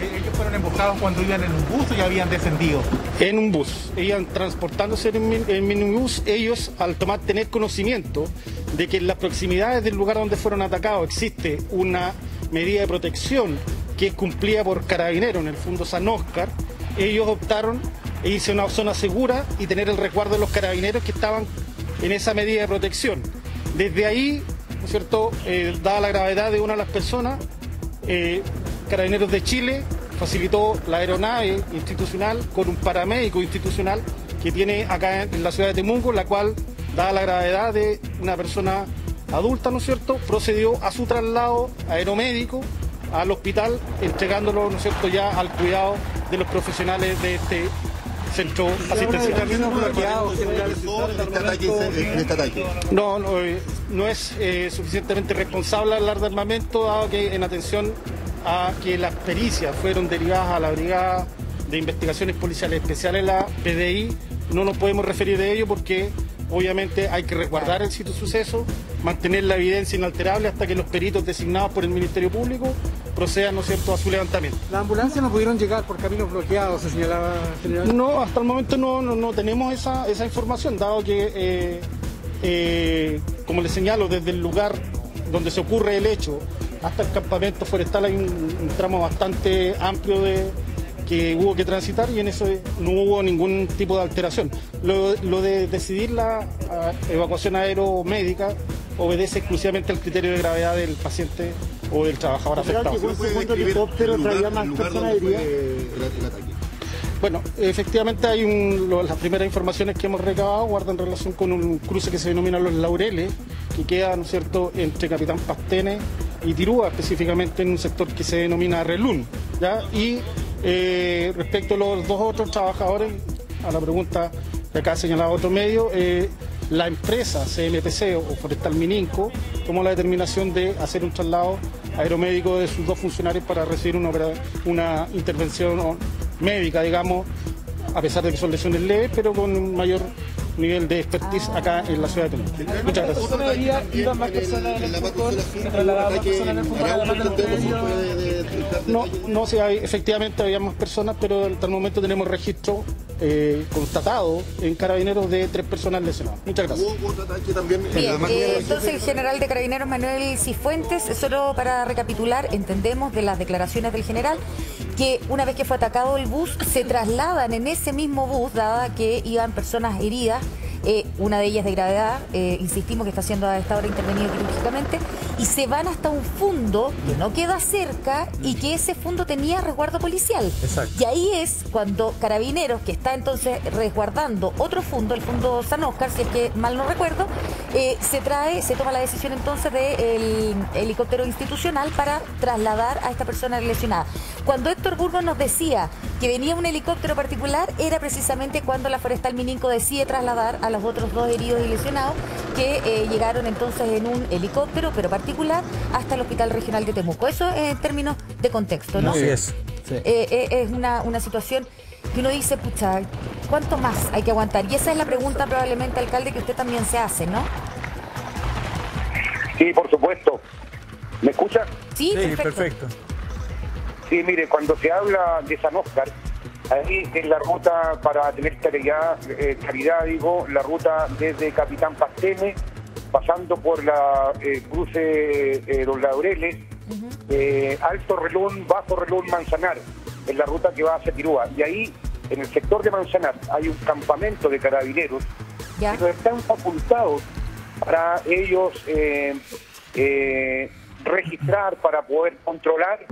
¿Ellos fueron embocados cuando iban en un bus o ya habían descendido? En un bus, iban transportándose en minibús. Ellos, al tener conocimiento de que en las proximidades del lugar donde fueron atacados existe una medida de protección que es cumplida por Carabineros en el Fondo San Óscar, ellos optaron e irse a una zona segura y tener el resguardo de los carabineros que estaban en esa medida de protección. Desde ahí, ¿no es cierto?, dada la gravedad de una de las personas, Carabineros de Chile facilitó la aeronave institucional con un paramédico institucional que tiene acá en la ciudad de Temuco, la cual, dada la gravedad de una persona adulta, ¿no es cierto?, procedió a su traslado aeromédico al hospital, entregándolo, ¿no es cierto?, ya al cuidado de los profesionales de este centro asistencial. No es suficientemente responsable hablar de armamento, dado que en atención a que las pericias fueron derivadas a la Brigada de Investigaciones Policiales Especiales, la PDI, no nos podemos referir de ello porque obviamente hay que resguardar el sitio de suceso, mantener la evidencia inalterable hasta que los peritos designados por el Ministerio Público procedan, ¿no es cierto?, a su levantamiento. ¿Las ambulancias no pudieron llegar por caminos bloqueados, se señalaba, general? No, hasta el momento no tenemos esa información, dado que, como les señalo, desde el lugar donde se ocurre el hecho hasta el campamento forestal hay un tramo bastante amplio que hubo que transitar y en eso no hubo ningún tipo de alteración. Lo de decidir la evacuación aeromédica obedece exclusivamente al criterio de gravedad del paciente o del trabajador afectado. ¿Cuánto helicóptero traía más personas heridas? Bueno, efectivamente hay las primeras informaciones que hemos recabado guardan relación con un cruce que se denomina Los Laureles, que queda, ¿no es cierto?, entre Capitán Pastene y Tirúa, específicamente en un sector que se denomina Relún, ¿ya? Y respecto a los 2 otros trabajadores, a la pregunta que acá señalaba otro medio, la empresa CMPC o Forestal Mininco tomó la determinación de hacer un traslado aeromédico de sus 2 funcionarios para recibir una intervención médica, digamos, a pesar de que son lesiones leves, pero con un mayor nivel de expertise acá en la ciudad de Temuco. Muchas gracias. ¿Cómo medida iban más personas en el fútbol? ¿Se trasladaban más personas en el fútbol? No, sí, efectivamente había más personas, pero hasta el momento tenemos registro constatado en Carabineros de 3 personas lesionadas. Muchas gracias. ¿Hubo otro ataque también? Bien, entonces el general de Carabineros Manuel Cifuentes, solo para recapitular, entendemos de las declaraciones del general que una vez que fue atacado el bus, se trasladan en ese mismo bus, dada que iban personas heridas, una de ellas de gravedad, insistimos que está siendo a esta hora intervenido quirúrgicamente, y se van hasta un fondo que no queda cerca y que ese fondo tenía resguardo policial. Exacto. Y ahí es cuando Carabineros, que está entonces resguardando otro fondo, el Fondo San Óscar, si es que mal no recuerdo, se toma la decisión entonces del helicóptero institucional para trasladar a esta persona lesionada. Cuando Héctor Burgos nos decía que venía un helicóptero particular, era precisamente cuando la Forestal Mininco decide trasladar a los otros 2 heridos y lesionados que llegaron entonces en un helicóptero, pero particular, hasta el Hospital Regional de Temuco. Eso en términos de contexto, ¿no? Así es. Sí. Es una situación que uno dice, pucha, ¿cuánto más hay que aguantar? Y esa es la pregunta probablemente, alcalde, que usted también se hace, ¿no? Sí, por supuesto. ¿Me escucha? Sí, perfecto. Sí, mire, cuando se habla de San Óscar, ahí es la ruta, para tener claridad, la ruta desde Capitán Pastene, pasando por la cruce Los Laureles, Alto Relún, Bajo Relún, Manzanar, es la ruta que va hacia Tirúa. Y ahí, en el sector de Manzanar, hay un campamento de carabineros que no están facultados para ellos registrar, para poder controlar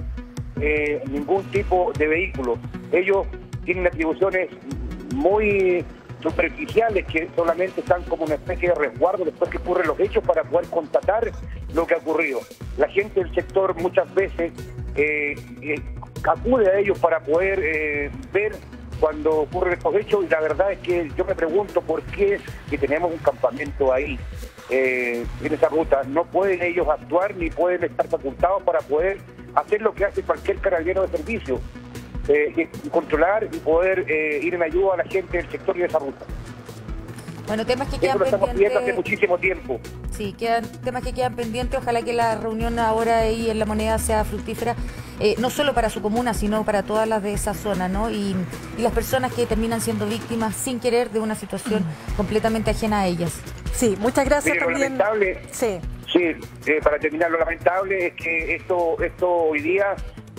ningún tipo de vehículo. Ellos tienen atribuciones muy superficiales que solamente están como una especie de resguardo después que ocurren los hechos para poder constatar lo que ha ocurrido. La gente del sector muchas veces acude a ellos para poder ver cuando ocurren estos hechos, y la verdad es que yo me pregunto por qué, si tenemos un campamento ahí, en esa ruta, no pueden ellos actuar ni pueden estar facultados para poder hacer lo que hace cualquier carabinero de servicio, controlar y poder ir en ayuda a la gente del sector y de esa ruta. Bueno, temas que Eso quedan lo estamos pidiendo hace pendientes. muchísimo tiempo. Sí, temas que quedan pendientes. Ojalá que la reunión ahora ahí en La Moneda sea fructífera, no solo para su comuna, sino para todas las de esa zona, ¿no? Y las personas que terminan siendo víctimas sin querer de una situación completamente ajena a ellas. Sí, muchas gracias. Mire, también. lo lamentable, sí, para terminar, lo lamentable es que esto hoy día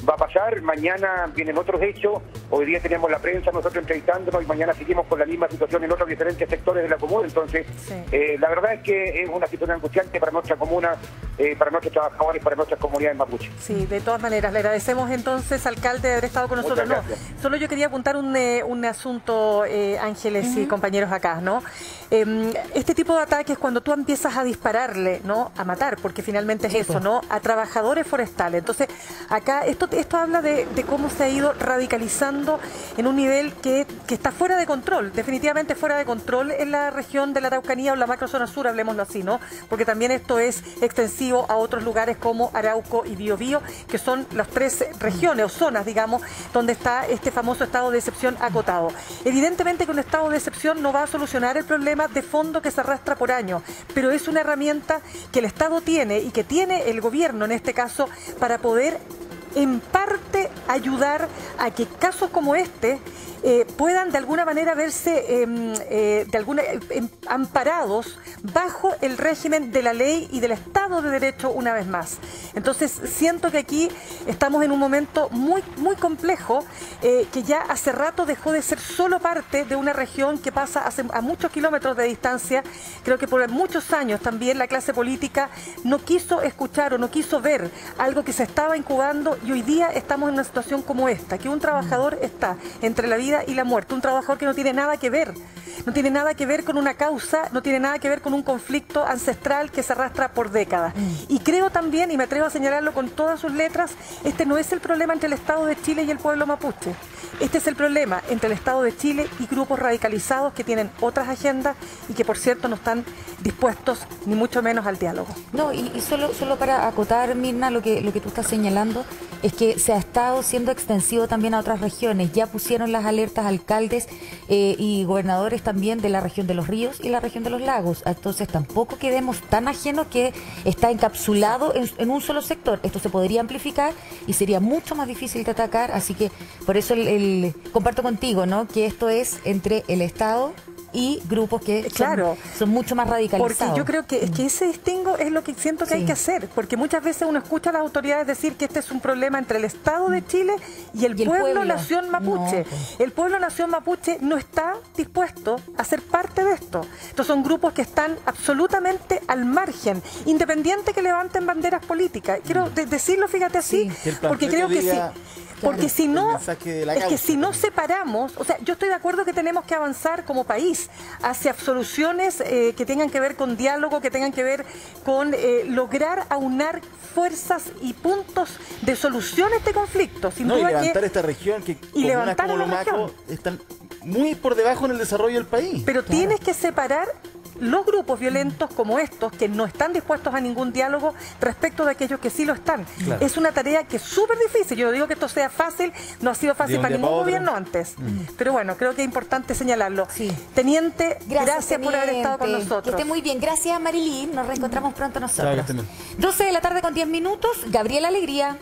va a pasar, mañana vienen otros hechos, hoy día tenemos la prensa nosotros entrevistándonos y mañana seguimos con la misma situación en otros diferentes sectores de la comuna. Entonces, la verdad es que es una situación angustiante para nuestra comuna, para nuestros trabajadores, para nuestras comunidades mapuche. Sí, de todas maneras, le agradecemos entonces, alcalde, de haber estado con nosotros. No, solo yo quería apuntar un asunto, Ángeles y compañeros acá, ¿no? Este tipo de ataques, cuando tú empiezas a dispararle, ¿no? A matar, porque finalmente es eso, ¿no? A trabajadores forestales. Entonces, acá esto habla de cómo se ha ido radicalizando en un nivel que está fuera de control, definitivamente fuera de control en la región de la Araucanía o la macrozona sur, hablemoslo así, ¿no? Porque también esto es extensivo a otros lugares como Arauco y Biobío, que son las tres regiones o zonas, digamos, donde está este famoso estado de excepción acotado. Evidentemente que un estado de excepción no va a solucionar el problema de fondo que se arrastra por años, pero es una herramienta que el Estado tiene y que tiene el gobierno en este caso para poder en parte ayudar a que casos como este puedan de alguna manera verse amparados bajo el régimen de la ley y del Estado de Derecho una vez más. Entonces siento que aquí estamos en un momento muy, muy complejo, que ya hace rato dejó de ser solo parte de una región que pasa a muchos kilómetros de distancia. Creo que por muchos años también la clase política no quiso escuchar o no quiso ver algo que se estaba incubando, y hoy día estamos en una situación como esta, que un trabajador está entre la vida y la muerte, un trabajador que no tiene nada que ver, no tiene nada que ver con una causa, no tiene nada que ver con un conflicto ancestral que se arrastra por décadas. Y creo también, y me atrevo a señalarlo con todas sus letras, este no es el problema entre el Estado de Chile y el pueblo mapuche. Este es el problema entre el Estado de Chile y grupos radicalizados que tienen otras agendas y que, por cierto, no están dispuestos ni mucho menos al diálogo. No, y solo para acotar, Mirna, lo que tú estás señalando es que se ha estado siendo extensivo también a otras regiones. Ya pusieron las alertas alcaldes y gobernadores también de la región de los ríos y la región de los lagos. Entonces tampoco quedemos tan ajenos que está encapsulado en un solo sector. Esto se podría amplificar y sería mucho más difícil de atacar. Así que por eso comparto contigo, ¿no? Que esto es entre el Estado y grupos que son mucho más radicalizados. Porque yo creo que ese distingo es lo que siento que hay que hacer, porque muchas veces uno escucha a las autoridades decir que este es un problema entre el Estado de Chile y el pueblo nación mapuche. El pueblo nación mapuche no está dispuesto a ser parte de esto. Estos son grupos que están absolutamente al margen, independiente que levanten banderas políticas. Quiero decirlo, fíjate así, porque creo que sí. Porque si no, es que si no separamos, o sea, yo estoy de acuerdo que tenemos que avanzar como país hacia soluciones que tengan que ver con diálogo, que tengan que ver con lograr aunar fuerzas y puntos de solución a este conflicto. Sin duda y levantar esta región que levantar como Lomaco están muy por debajo en el desarrollo del país. Pero tienes que separar los grupos violentos como estos, que no están dispuestos a ningún diálogo, respecto de aquellos que sí lo están. Es una tarea que es súper difícil. Yo no digo que esto sea fácil, no ha sido fácil para ningún gobierno antes. Pero bueno, creo que es importante señalarlo. Teniente, gracias por haber estado con nosotros. Que esté muy bien. Gracias, Marilyn. Nos reencontramos pronto nosotros. 12 de la tarde con 10 minutos. Gabriela Alegría.